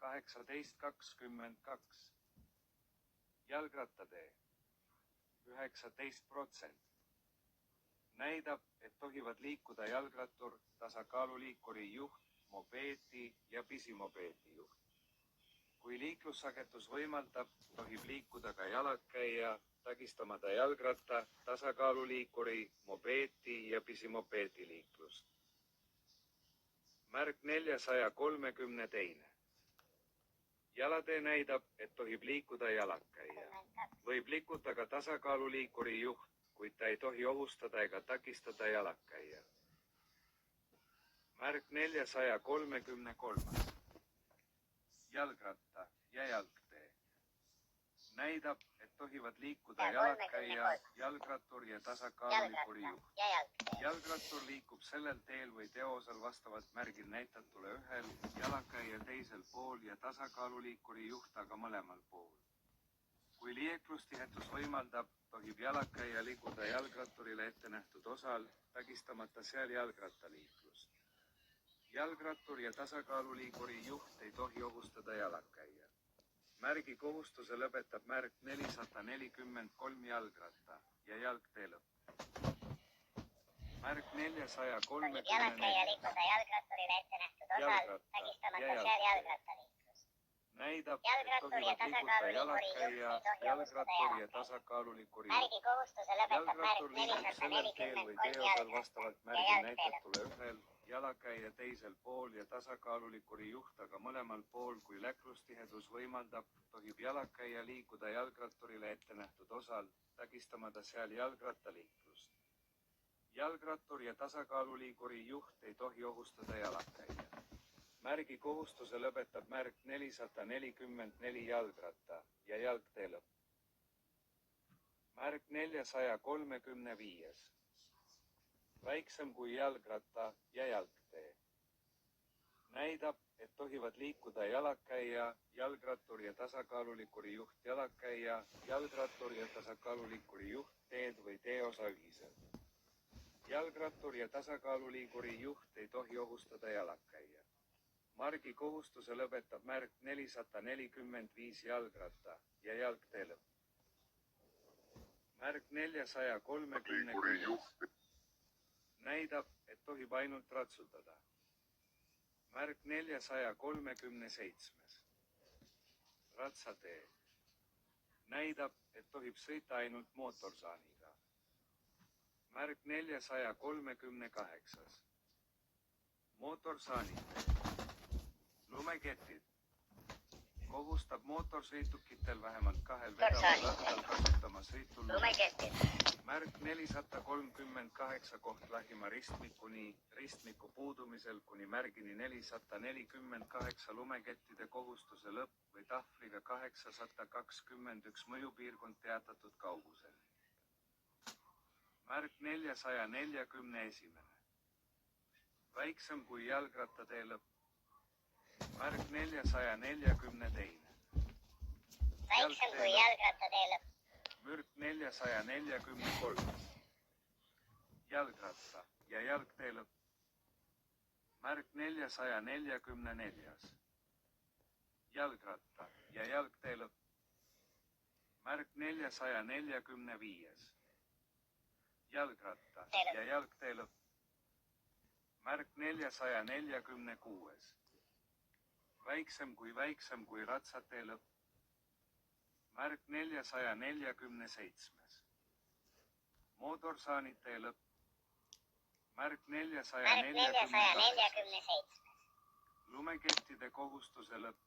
18,22. Jalgrattatee 19%. Näidab, et tohivad liikuda jalgrattur, tasakaaluliikuri juht, mopeedi ja pisimopeedi juht. Kui liiklussagedus võimaldab, tohib liikuda ka jalakäija, takistamata jalgratta, tasakaaluliikuri, mopeedi ja pisimopeedi liiklust. Märk 432. Jalatee näidab, et tohib liikuda jalakäija. Võib liikuda ka tasakaaluliikuri juht, kuid ta ei tohi ohustada ega takistada jalakäija. Märk 433. Jalgratta ja jalgtee. Näidab, et tohivad liikuda jalakäija, jalgrattur ja tasakaaluliikuri juht. Jalgrattur liikub sellel teel või teeosal vastavalt märgil näitatule ühel, jalakäija teisel pool ja tasakaaluliikuri juht aga mõlemal pool. Kui liiklustihetus võimaldab, tohib jalakäija liikuda jalgratturile ette nähtud osal, takistamata seal jalgrattaliiklust. Jalgrattur ja tasakaaluliikuri juht ei tohi ohustada jalakäija. Märgi kohustuse lõpetab märk 443 jalgratta ja jalgtee lõpp. Märk 434. Tohib jalakäija liikuda jalgratturile ette nähtud osal, takistamata seal jalgrattaliiklust. Näidab, et tohivad liikuda jalakäija, jalgrattur ja tasakaaluliikuri juht. Märgi kohustuse lõpetab märk Jalgrattur liikub sellel teel või teeosal vastavalt märgil näitatule ühel, jalakäija teisel pool ja tasakaaluliikuri juht aga mõlemal pool, kui liiklustihedus võimaldab, tohib jalakäija liikuda jalgratturile ette nähtud osal, takistamata seal jalgrattaliiklust. Jalgrattur ja tasakaaluliikuri juht ei tohi ohustada jalakäija. Märgi kohustuse lõpetab märk 444 jalgratta ja jalgtee lõpp. Märk 435. Väiksem kui jalgratta ja jalgtee. Näidab, et tohivad liikuda jalakäija, jalgrattur ja tasakaaluliikuri juht jalakäija, jalgrattur ja tasakaaluliikuri juht teed või teeosa ühiselt. Jalgrattur ja tasakaaluliikuri juht ei tohi ohustada jalakäija. Margi kohustuse lõpetab märk 445 jalgratta ja jalgtee lõpp. Märk 436. Näidab, et tohib ainult ratsutada. Märk 437. Ratsatee. Näidab, et tohib sõita ainult mootorsaaniga. Märk 438. Mootorsaanitee. Lumeketid. Kohustab mootorsõidukitel vähemalt kahel vedaval rattal kasutama sõitu lumeketid. Märk 438 koht lähima ristmiku puudumisel kuni märgini 448 lumekettide kohustuse lõpp või tahvliga 821 mõjupiirkond teatatud kaugusel. Märk 441. Väiksem kui jalgrattatee lõpp. Märk 442. Väiksem kui jalgrattatee lõpp. Mürk 443. Jalgratta ja jalgtee lõpp. Märk 444. Jalgratta ja jalgtee lõpp. Märk 445. Jalgratta ja jalgtee lõpp. Märk 446. Väiksem kui ratsatee lõpp. Märk 447. Mootorsaanitee lõpp. Märk 447. Lumekettide kohustuse lõpp.